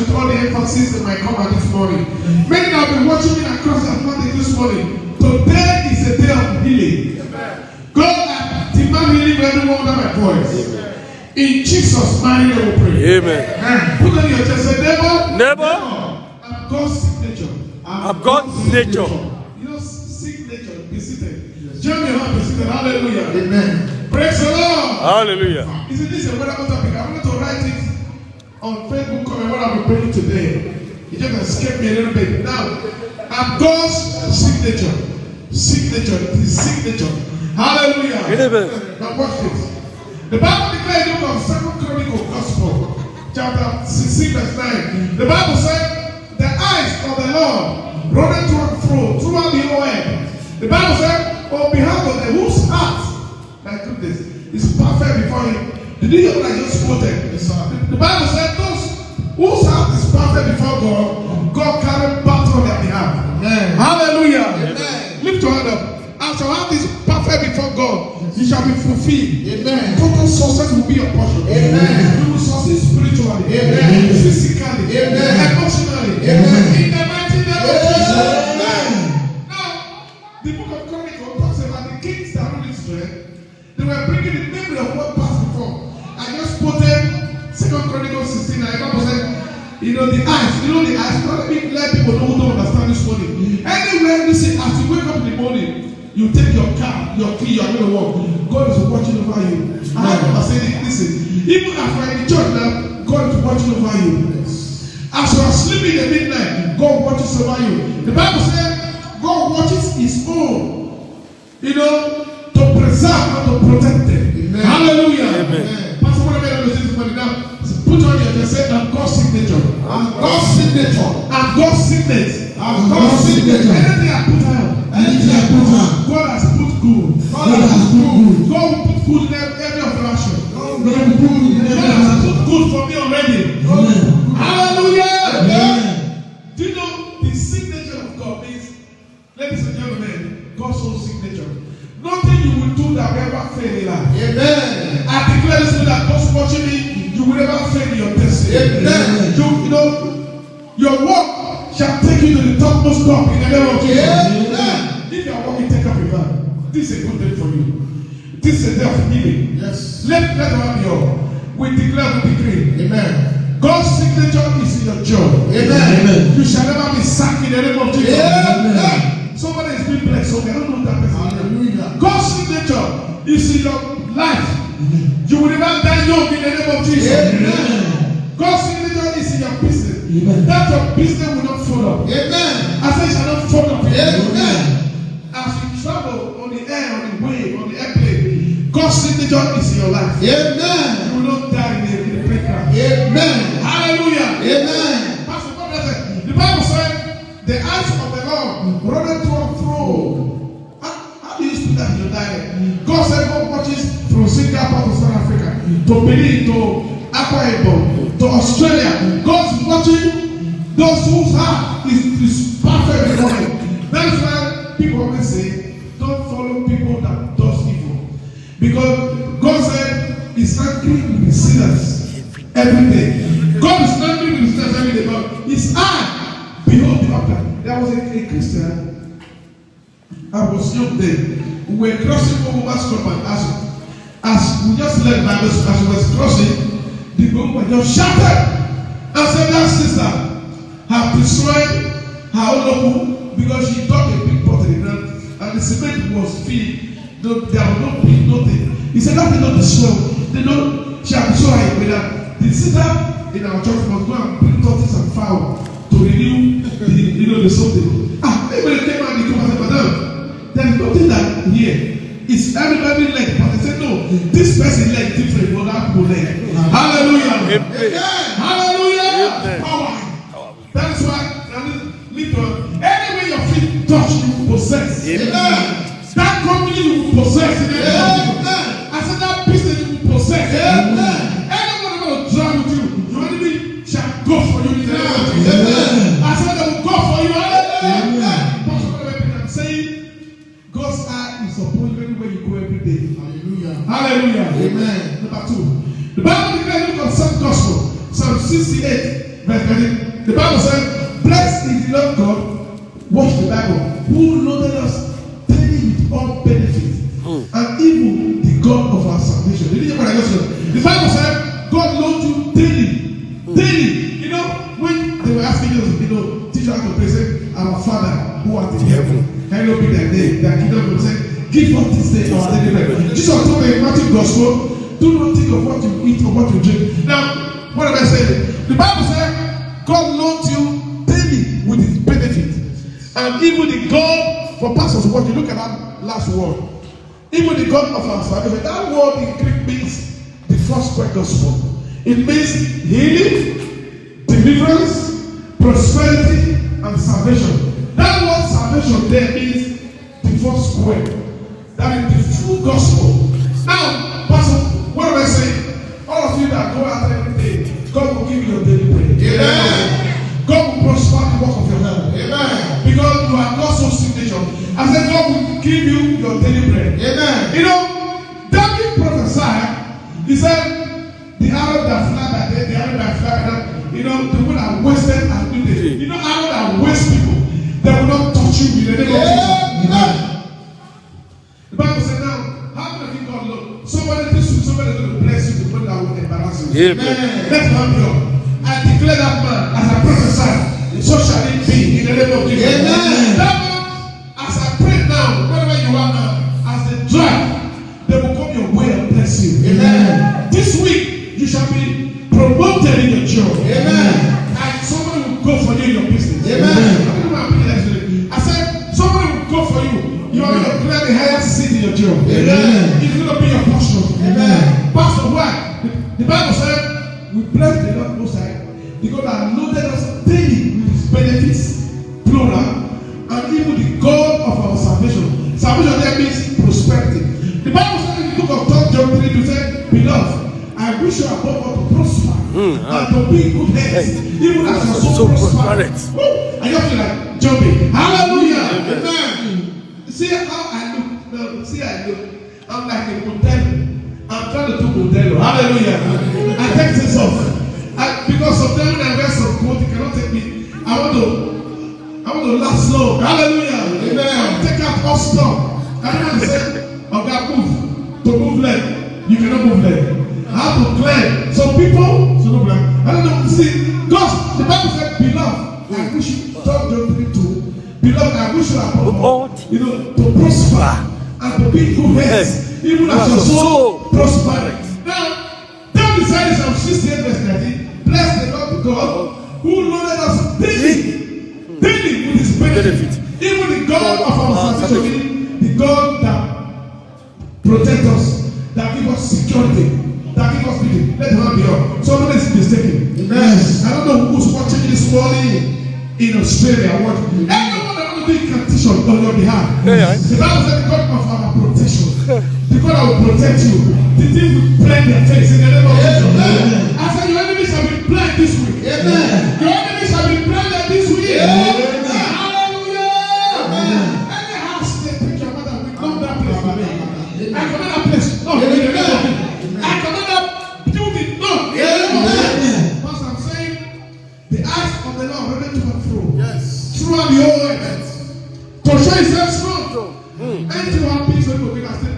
with all the emphasis in my comment this morning. Many have been watching me across the Atlantic this morning. Today is a day of healing. God, I demand healing for everyone under my voice. In Jesus' mighty name we pray. Amen. Put on your chest, say, neighbor, I'm God's signature. I'm God's nature. You know, signature, be seated. Join your heart, be seated. Hallelujah. Amen. Praise the Lord. Hallelujah. Isn't this a wonderful topic? I wanted to write it on Facebook comment what I'll be praying today. It just escaped me a little bit. Now, I'm God's signature. Signature. The signature. Hallelujah. Amen. Now watch this. The Bible declares in the book of 2 Chronicles Gospel, chapter 16, verse 9. The Bible said, the eyes of the Lord running to and fro throughout the whole earth. The Bible said, on behalf of the whose heart, my goodness, is perfect before him. Did you hear what I just quoted? The Bible said, those whose heart is perfect before God, God carried battle on their behalf. Amen. Hallelujah. Amen. Lift your hand up. I shall have this perfect before God. You shall be fulfilled. Amen. Total success will be your portion. Amen. You will succeed spiritually. Amen. Physically. Amen. Emotionally. Amen. In the mighty name of Jesus. Amen. Now, the book of Chronicles talks about the kings that ruled Israel. They were bringing the memory of what passed before. I just quoted 2 Chronicles 16. And the Bible said, you know the eyes. Not let people know who don't understand this morning. Anywhere you see, as you wake up in the morning, you take your car, your key, you are going to walk. God is watching over you. And I say it, listen. Even as we're in the church now, God is watching over you. As you are sleeping in the midnight, God watches over you. The Bible says God watches His own, to preserve and to protect them. Amen. Hallelujah. Amen. Pastor, what am I going to say this now? Put on your chest, say, I'm God's signature. I'm God's signature. I'm God's signature. I'm God's signature. Anything I put out. Anything I put on. God has put good. God has put good. God will put good in every operation. God will put good in every God has operation. put good for me already. Amen. Hallelujah. Amen. Do you know the signature of God means, ladies and gentlemen, God's own signature. Nothing you will do that will ever fail in life. Amen. I declare this to that those watching me, you will never fail in your destiny. Amen. Your work shall take you to the topmost top in the name of Jesus. Amen. If you are walking, take up your hand. This is a good day for you. This is a day of healing. Yes. Let the one be all. We declare, we decree. Amen. God's signature is in your job. Amen. You shall never be sacked in the name of Jesus. Amen. Somebody is being blessed, so I don't know that person. Hallelujah. God's signature is in your life. You will never die young in the name of Jesus. Amen. God's signature is in your business. Amen. That your business will not fall up. Amen. I say it shall not fall up. Amen. As you travel on the air, on the wave, on the airplane, God's signature is in your life. Amen. You will not die in the playground. Amen. Hallelujah. Amen. Pastor, what does it? The Bible said, the eyes of the Lord running to and fro. How do you speak that in your dialect? God said God watches from Singapore to South Africa, to Benin, to Akwa Ibom, to Australia. God's watching those whose heart is perfect before Him. That's why people always say, don't follow people that does evil. Because God said He's angry with the sinners every day. God is angry with the sinners every day. But His eye, behold the upper. There was a Christian. I was young then. We were crossing over Scotland as we just left Bible, as we was crossing, the woman just shouted and said that sister have destroyed her own local because she dug a big pot in the ground and the cement was filled. There was no pit, nothing. He said that did not destroy. They don't. She had destroyed her equipment. The sister in our church must go and bring tortoise and fowl to renew the something. Everybody came out and they come and said, Madam, there is nothing that here. It's everybody leg, but they said no. This person leg different from that people leg. Hallelujah. Amen. Hallelujah. Amen. Power. That's why anywhere your feet touch, you possess. Amen. That company you will possess. Amen. I said that business you will possess. Amen. Anyone who will drive with you, your enemy shall go for you in the name of Jesus. Amen. I said they will go for you. Hallelujah. Amen. Pastor, I'm saying God's eye is upon you anywhere you go every day. Hallelujah. Hallelujah. Amen. Number 2. The Bible declares in the book of Psalm Gospel, Psalm 68, verse 13. The Bible said, blessed is the Lord God, watch the Bible, who loaded us daily with all benefits, and even the God of our salvation. Did you hear what I just said? The Bible said, God loads you daily. Daily. You know, when they were asking us, teacher how to pray, say, our Father who art in heaven, hallowed be thy name. Their kingdom will say, give us this day our daily bread. Jesus told me in Matthew Gospel, do not think of what you eat or what you drink. Now, what am I saying? The Bible said, God loads you daily with his benefits. And even the God, for pastors, what you look at that last word, even the God of our salvation, that word in Greek means the first square gospel. It means healing, deliverance, prosperity, and salvation. That word salvation there means the first square. That is the full gospel. Now, Pastor, what am I saying? All of you that go out every day, God will give you your daily bread. Amen. God will prosper the work of your hand. Amen. Because you are God's own signature. I said, God will give you your daily bread. Amen. You know, David prophesied. He said, the arrow that fly by day, the arrow that fly by night, the one that wasted and do this. Arrow that waste people, they will not touch you in the name of Jesus. Amen. The Bible said, now, how can you God look? Somebody is going to bless you, the one that will embarrass you. Amen. Let's have you. I declare that man as I prophesy, so shall it be in the name of Jesus. Amen. That man, as I pray now, wherever you are now, as they drive, they will come your way and bless you. Amen. This week, you shall be promoted in your job. Amen. And somebody will go for you in your business. Amen. I said, somebody will go for you. You are going to clear the highest seat in your job. Amen. It's going to be your portion. Amen. Pastor, why? The Bible said, we bless the Lord Most High because that loaded us daily with his benefits, plural, and even the God of our salvation. Salvation there means prosperity. The Bible says in the book of 3 John 3, it said, beloved, I wish you above all to prosper and to be in good health, even as your soul prospers. And you have to like jumping. Hallelujah. Amen. See how I look. No, see I look. I'm like a model. I'm trying to do model. Hallelujah. I take this off. Because sometimes when I wear some coat, you cannot take me. I want to last long. Hallelujah. Amen. I take out all stuff. I don't want to say, okay, move. To move leg. You cannot move leg. I have to clear. Some people, I don't know. See, God, the Bible said, beloved, I wish you, John 3:2, beloved, I wish you are to prosper and to be good health, even as your soul prospers. Now, David said in Psalm 68 verse 19, bless the Lord God who loaded us daily with his benefit. Even the God of our salvation, the God that protects us, that gives us security, that gives us beauty. Let him be up. Somebody is mistaken. Amen. I don't know who's watching this morning in Australia. Anyone that want to do incantation on your behalf. The Bible said the God of our protection. The God that will protect you. The thing will blend their face in the name of Jesus. I said your enemies shall be blinded this week. Amen. Your enemies shall be blinded this week. Amen. Hallelujah. Amen. Any house they take your mother, we come that place for me. I command that place. No, I command that building. No. Amen. Because I'm saying the eyes of the Lord ready to control. Yes. Throughout the whole earth. To show himself strong. Anything happens when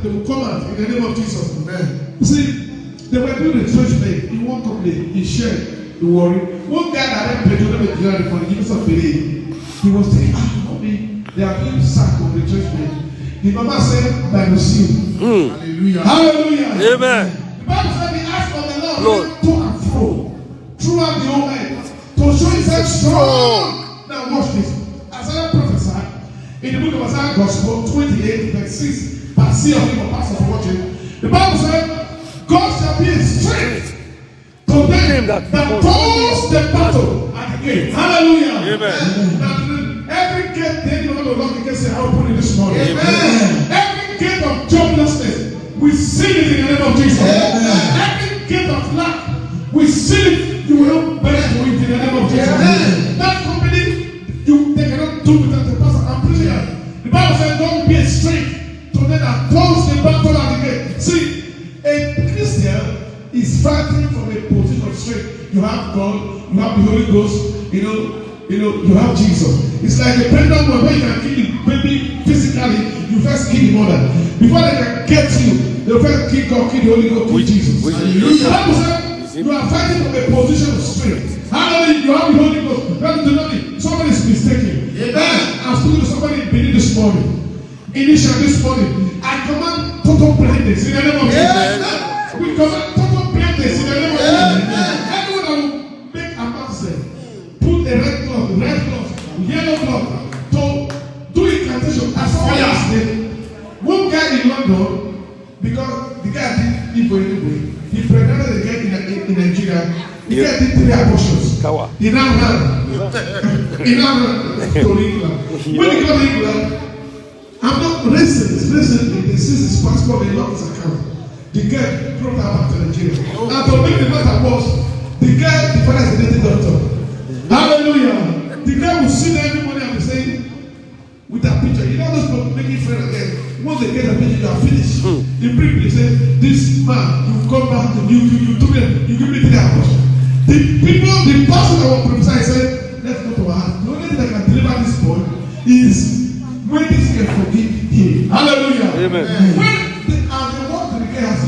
they will come out in the name of Jesus. Amen. You see, they were doing a church thing. He won't complain. He shared the worry. One guy that had paid for the giving of belief, he was saying, mommy, they are being sacked on the church thing. The mama said, by the seal. Hallelujah. Hallelujah. Amen. The Bible said the eyes of the Lord went to and fro throughout the whole earth to show himself strong. Now watch this. Isaiah prophesied in the book of Isaiah Gospel 28 verse 6. But see of him, pastors watching. The Bible said, God shall be a strength to them that pose the battle at the gate. Hallelujah. Amen. Now, every gate they know the Lord against I open it this morning. Amen. Every gate of joblessness, we seal it in the name of Jesus. Amen. Every gate of lack, we seal it. You will not bear to it in the name of Jesus. Amen. That company, they cannot do without the pastor. I'm preaching here. The Bible says, don't be a strength to them that pose the battle at the gate. See, a Christian is fighting from a position of strength. You have God, you have the Holy you have Jesus. It's like a pregnant woman when you can kill the baby physically, you first kill the mother. Before they can get you, they first kill God, kill the Holy Ghost, kill Jesus. The Bible says you are fighting from a position of strength. Hallelujah, you have the Holy Ghost. Somebody is mistaken. Amen. I'm speaking to somebody in Benin this morning. Initially this morning, I command total blindness in the name of Jesus. We command total blindness in the name of Jesus. Anyone that will make a master, put a red cloth, yellow cloth, to do incantation. I saw yesterday. One guy in London, because the guy didn't live for anyway, he pregnant the guy in Nigeria. The guy did 3 abortions. He now ran to England. When he got to England, I'm not recently they seized his passport, they locked his account. The guy brought her back to Nigeria. And to make the matter worse, the father is a native doctor. Hallelujah. The guy will sit there every morning and be saying, with that picture, you know those people making friends again. Once they get a picture, you are finished. The briefly say, this man, you come back, you give me 3 abortions. The pastor that will prophesy said, let's go to our house. The only thing that can deliver this boy is when this guy forgive him. Hallelujah. Amen. When they walked to the guy house,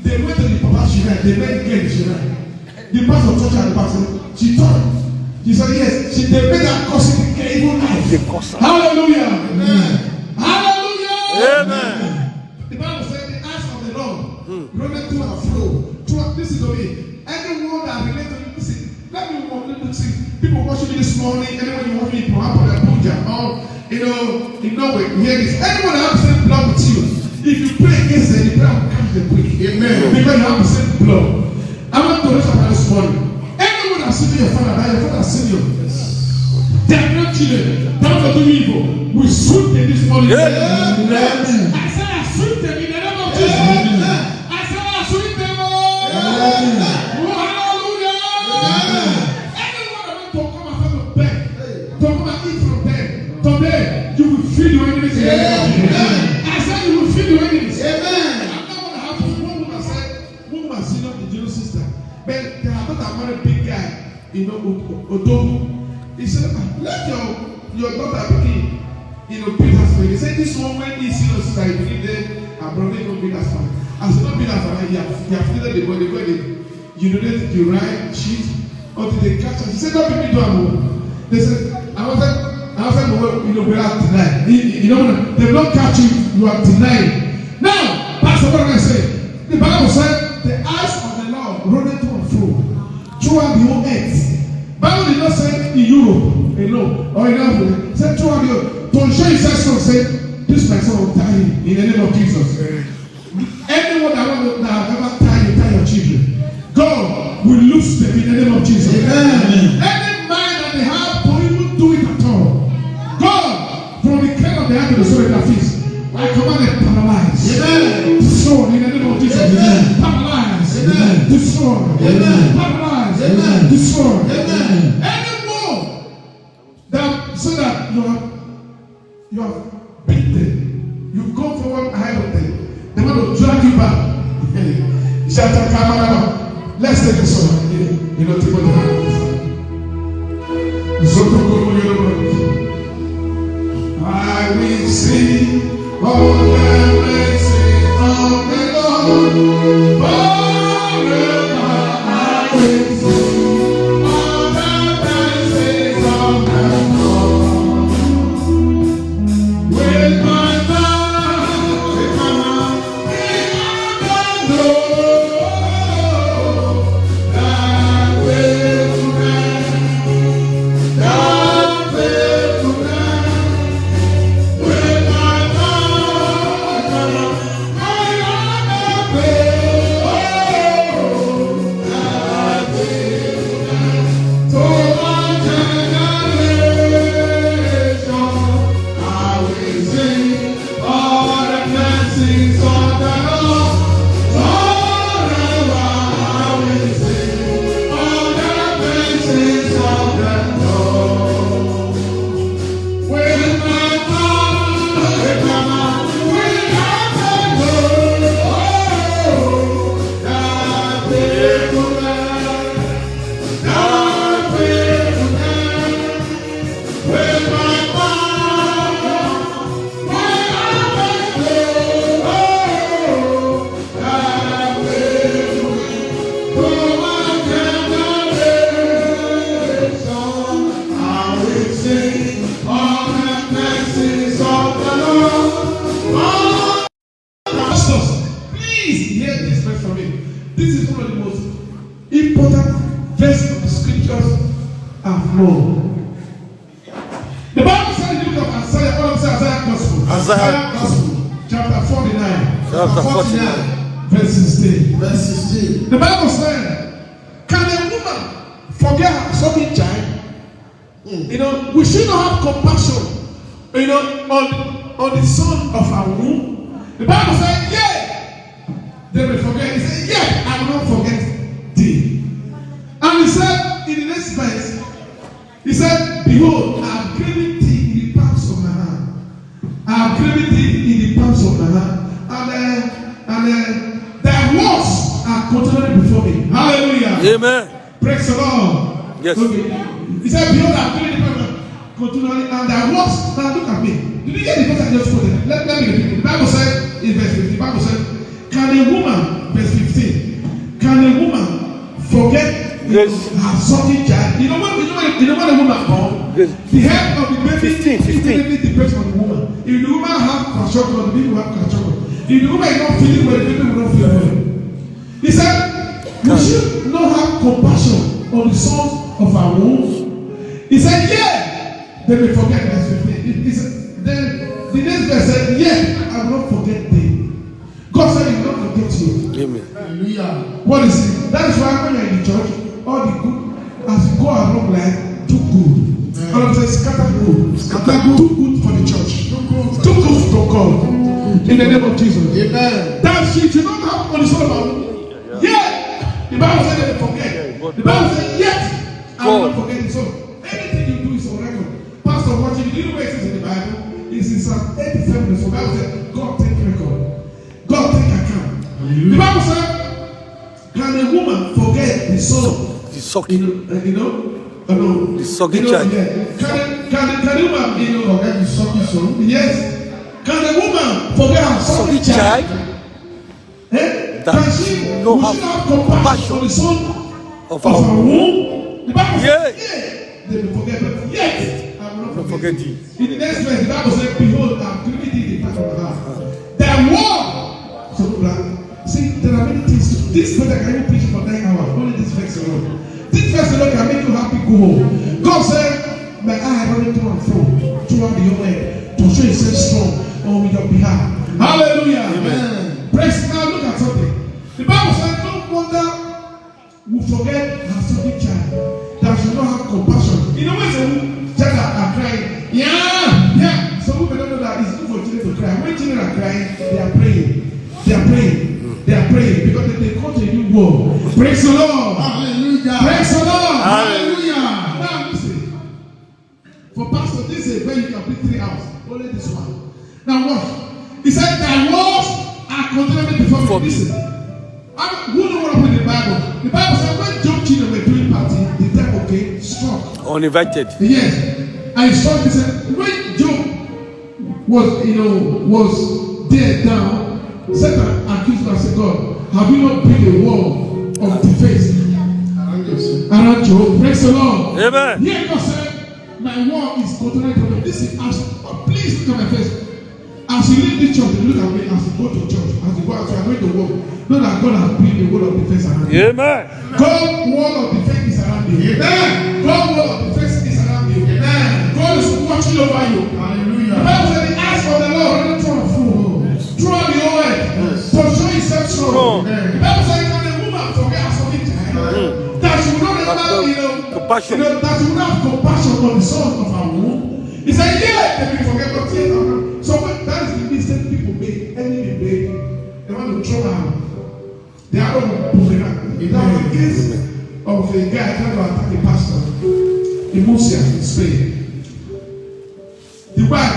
they went to the Papa Shirai, they met the girl in Shirai. The pastor of church and the pastor, she told him. He said, yes, they made her cursing the guy even life. Hallelujah. Amen. Hallelujah. Amen. The Bible said the eyes of the Lord running to and fro. Listen to me. Anyone that relates to you, listen, let me see. People watching me this morning, anyone you watch me from Apple and Abuja, or in Norway, you hear this. Anyone that has the same blood with you, if you pray against them, the prayer will catch them quick. Amen. Because you have the same blood. I want to raise up this morning. Anyone that seen your father, your father has seen you. They are not children. They are not doing evil. We shoot them this morning. Amen. I said I shoot them in the name of Jesus. I said I shoot them. Today, you will feed your enemies. Amen. I said you will feed your enemies. Amen. I'm not going to have to. One woman said, senior the Jewish sister, but they are not a very big guy, Odogu. He said, let your daughter begin, build us for you. He said, this one when he senior sister, he believe them, and brother don't build us for you. As you don't build us for you, you have filled the body, you donate, you write, cheat, until they catch us. He said, don't be me do it. They said, I was like, we are tonight. They don't catch you, you are denied. Now, Pastor, what I say? The Bible said, the eyes of the Lord running to and fro throughout the whole earth. Bible did not say in Europe alone or in Africa. It said throughout the earth. To show you such son, say, this my son will tie him in the name of Jesus. Anyone that have ever tie your children, God will loose them in the name of Jesus. Amen. Any mind that they have to even do it at all. God, from the crown of the head to the soul of their feet, I command them paralyzed. Amen. Destroy in the name of Jesus. Amen. Paralyzed. Amen. Destroy. Amen. Paralyzed. Amen. Destroy. Amen. Anyone that so that you have beaten, you go forward ahead of them. They want to drag you back. Let's take this one. Take what the I will sing all the mercy of the Lord. Forever I will sing all the mercy of the Lord. With my mouth, in the Lord, that will have known. The Bible said in the book of Isaiah, what I'm Isaiah Gospel. Isaiah Gospel, chapter 49. Chapter 49. Verse 16. Verse 16. The Bible said, can a woman forget her sucking child? You know, we should not have compassion, you know, on the son of our womb. The Bible said, yeah, they will forget. He said, yeah, I will not forget thee. And he said, in the next verse, he said, behold, I have given thee in the palms of my hand. I have given thee in the palms of my hand. And thy words are continually before me. Hallelujah. Amen. Praise the Lord. Yes. Okay. He said, behold, I have given thee in the palms of my hand. Continually, and thy words, now look at me. Did you get the verse I just quoted? Let me repeat it. The Bible said, in verse 15, the Bible said, can a woman, verse 15, can a woman forget Yes. her sucking child? You know when a woman born, Yes. the head of the baby 15. immediately depends on the woman. If the woman have kwashiorkor, the baby will have kwashiorkor. If the woman is not feeling well, the baby will not feel well. He said, we should not have compassion on the sons of our womb. He said, yeah, they may forget. Verse 15. He said, then the next verse said, yeah, I will not forget thee. God said, he will not forget you. Amen. Hallelujah. What is it? That is why when you're in the church, all the good, as you go along like, too good. All of them say, scatter good. Scatter good. Too good for the church. Too good for God. In the name of Jesus. Amen. That she did not have on the soul of our womb. Yeah. The Bible said they forget. The Bible said, yet I will not forget it. So anything you do is on record. Pastor, watching, do you know where it is in the Bible? It's in Psalm 87. So the Bible said, God take record. God take account. The Bible said, can a woman forget the son? The sucking. No. The sucking child. Yeah. Can a woman, Forget the sucking son. yes. Can a woman forget her sucking Sucking child? child. Eh? That Can she no we have should have compassion on the son of of our our womb? The Bible Yeah. says, yeah, they will forget, but yet I will not forget forget thee. In the next verse, the Bible says, behold, I have given thee the path of my heart. Thy word. So, see, there are many things. This better can you preach for 9 hours? Only this verse alone. This verse alone can make you happy, go home. God said, my eye running to and fro throughout the whole earth to show himself strong on your behalf. Hallelujah. Amen. Praise now, look at something. The Bible said, no wonder we forget her sucking child that should not have compassion. You know when some children are crying, yeah. Some people don't know that it's good for children to cry. When children are crying, they are praying. They are praying because they come to a new world. Praise the Lord. Hallelujah. Praise the Lord. Hallelujah. Now listen. For pastor, this is where you can put 3 hours. Only this one. Now watch. He said, thy words are continually before me. Listen. Who know what happened in the Bible? The Bible said when Job children were doing party, the devil came struck. Uninvited. Yes. And he struck. He said, when Job was there down, Satan accused him and said, God, have you not built a wall of defense around Job? Praise the Lord. Amen. Here God said, my wall is continually before me. Listen, please look at my face. As you leave the church, you look at me as you go to church, as you go out, you are going to work. Know that God has built a wall of defense around you. Amen. God wall of defense is around you. Amen. God wall of defense is around you. Amen. God is watching over you. The Hallelujah. Bible said the eyes of the Lord are through and through. Throughout the whole earth. To show himself strong. The Bible said, can a woman forget her sucking child? That she will not remember, Compassion. that she will not have compassion on the son of her womb. He said, yeah, they will forget, but yet, so that is the mistake people make. Enemy make. They want to throw her. They are all moving up. That was the case of a guy trying to attack a pastor in Murcia, in Spain. The wife,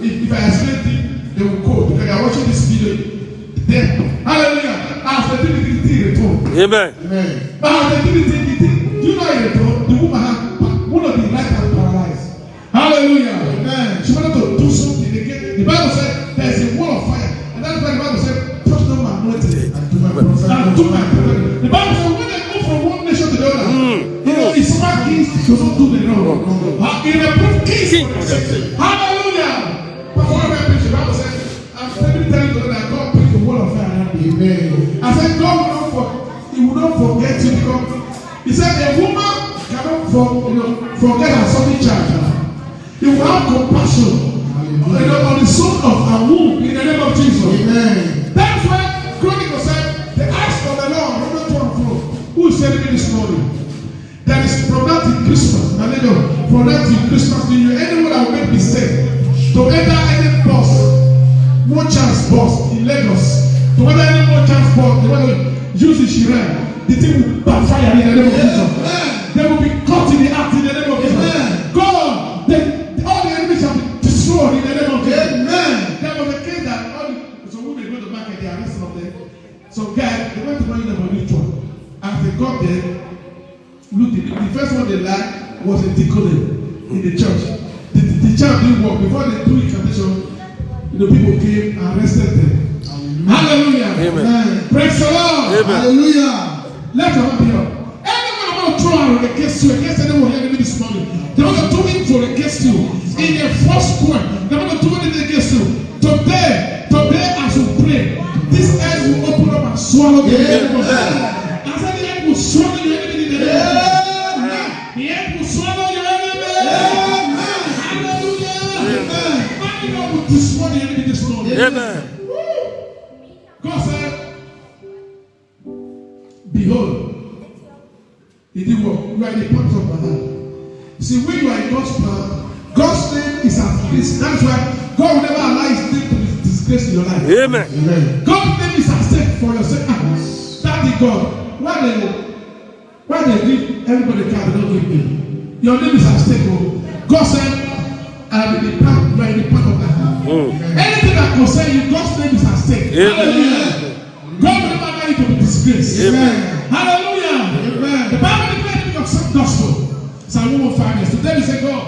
if I explain to you, they will quote because they are watching this video. Then, hallelujah, after the return. Amen. Amen. But after the do you know how he returned? The woman had one of the right hand paralyzed. Hallelujah. Amen. She wanted to do something again. The Bible said there is a wall of fire, and that's why the Bible said, touch not my anointed and do my prophet. The Bible said when they move from one nation to the other, it's smart kings to not do the wrong. In a proof kings. Hallelujah. But what I preach, the Bible said, I'm telling you that God put the wall of fire around you. Amen. I said God will not forget you because He said a woman cannot forget our Sunday church. He will have compassion on the soul of our womb in the name of Jesus. Amen. That's why Chronicles said, the eyes of the Lord will not turn from. Who is telling me this morning? That is from that to Christmas. From that to Christmas New Year, anyone that will make mistake to enter any bus, one chance bus in Lagos, to enter any one chance bus, they want to use the Shiran, the thing will backfire in the name of Jesus. They will be caught in the act in the name of Jesus. God, all the enemies shall be destroyed in the name of Jesus. There was a case that some women go to market, they arrest some of them. Some guys, they went to buy them a ritual. As they got there, look, the first one they liked was a deacon in the church. The church didn't work. Before they do incantation, people came and arrested them. Hallelujah. Amen. Praise the Lord. Amen. Hallelujah. Let your hand be up. Anyone want to throw out against you, against anyone here this morning, they want to do it for against you. In the first point, they want to do it against you. Today as you pray, this earth will open up and swallow the enemy. I said the earth will swallow your enemy in the name of Jesus. The earth will swallow your enemy. Hallelujah. Mighty God will destroy the enemy this morning. Amen. God said, behold, he did what? You are in the palm of my hand. See, when you are in God's plan, God's name is at least. That's why God will never allow his name to be disgraced in your life. Amen. God's name is at stake for your sake. Daddy God, why they give everybody card, they don't give me. Your name is at stake. God said, I am in the path, you are in the path of my hand. Anything that concerns you, God's name is at stake. Hallelujah. God will never allow you to be disgraced. Amen. Hallelujah. Amen. The Bible declares the book of gospel. Psalm 105 years. Today we say, God,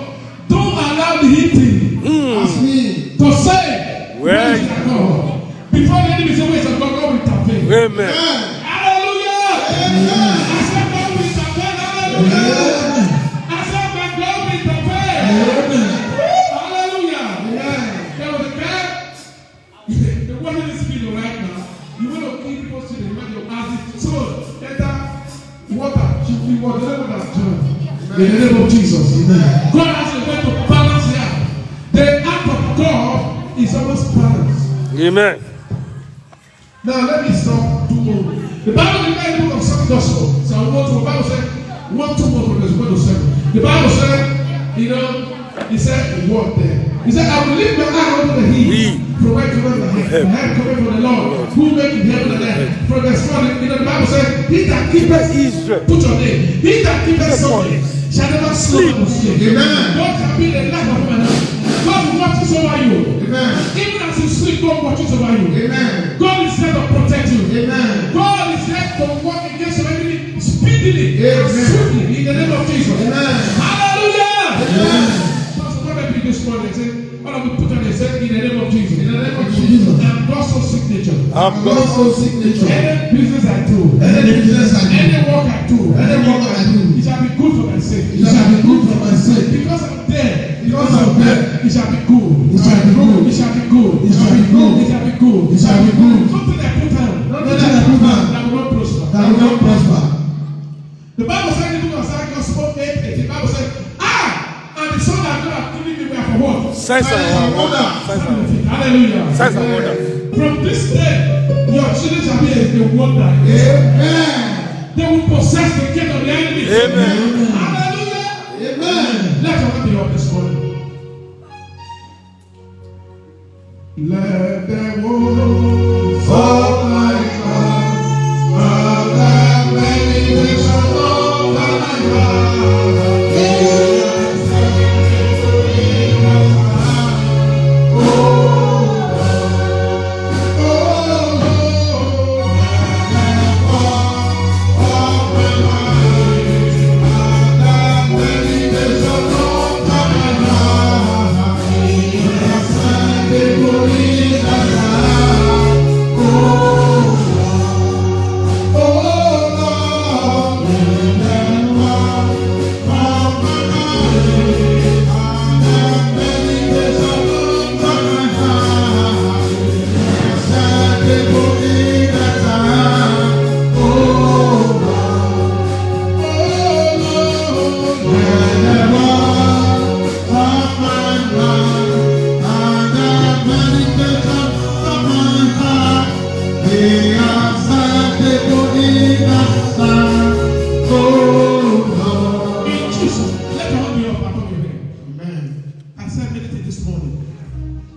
don't allow the heathen Ask me. to say, Where is my God? Before the enemy say, where is God? God will intervene. Amen. Hallelujah. Amen. I said, God will intervene. Hallelujah. I said, my God will intervene. Hallelujah. There was a guy, the one in this video right now, you want to kill people to the imagine of as it soul, enter water, should be water, the level that joy. In the name of Jesus. Amen. God has a way to balance here. The act of God is always balanced. Amen. Now let me stop 2 more. The Bible in the book of Psalm Gospel. Psalm 1 the Bible said 1, 2 more from verse 1 to 7. The Bible said, he said what there? He said, I will lift my eye over the hill. Provide to my head. My head coming from the Lord. Who made heaven and earth? From verse 1, the Bible said, he that keepeth Israel. Put your name. He that keepeth something shall never sleep or sleep. Amen. God shall be the light of my life. God watches over you. Amen. Even as you sleep, God watches over you. Amen. God is there to protect you. Amen. God is there to work against your enemy speedily and swiftly in the name of Jesus. Amen. Hallelujah. Amen. Pastor, what I did this morning, I said, what I will put on the said in the name of Jesus. In the name of Jesus. And God's own signature. I've got some signature. Any business I do, Any business I do. any work I do, Any work I do. it shall be good for my sake. It shall be good for my sake. Because I'm there. Because I'm there. It shall be good. It shall be good. It shall be good. It shall be good. It shall be good. It shall be good. Something I put on. Nothing I put on. That will not prosper. That will not prosper. The Bible said in the book of Psalm Gospel 8:18, the Bible said, and the son that God has given me were for what? Signs and wonders. Signs and wonders. Hallelujah. Signs and wonders. From this day, your children shall be a wonder. Amen. They will possess the gate of the enemy. Amen. Hallelujah. Amen. Let your hand be up this morning. Let the wolves of my heart, the meditation of my heart,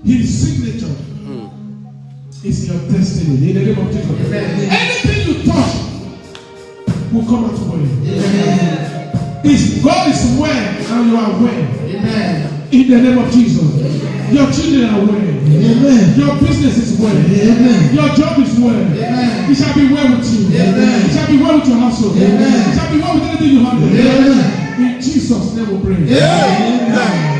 His signature is your destiny. In the name of Jesus. Anything you touch will come out well. God is well and you are well. In the name of Jesus. Your children are well. Your business is well. Your job is well. It shall be well with you. It shall be well with your household. It shall be well with anything you handle. In Jesus' name we pray. Amen.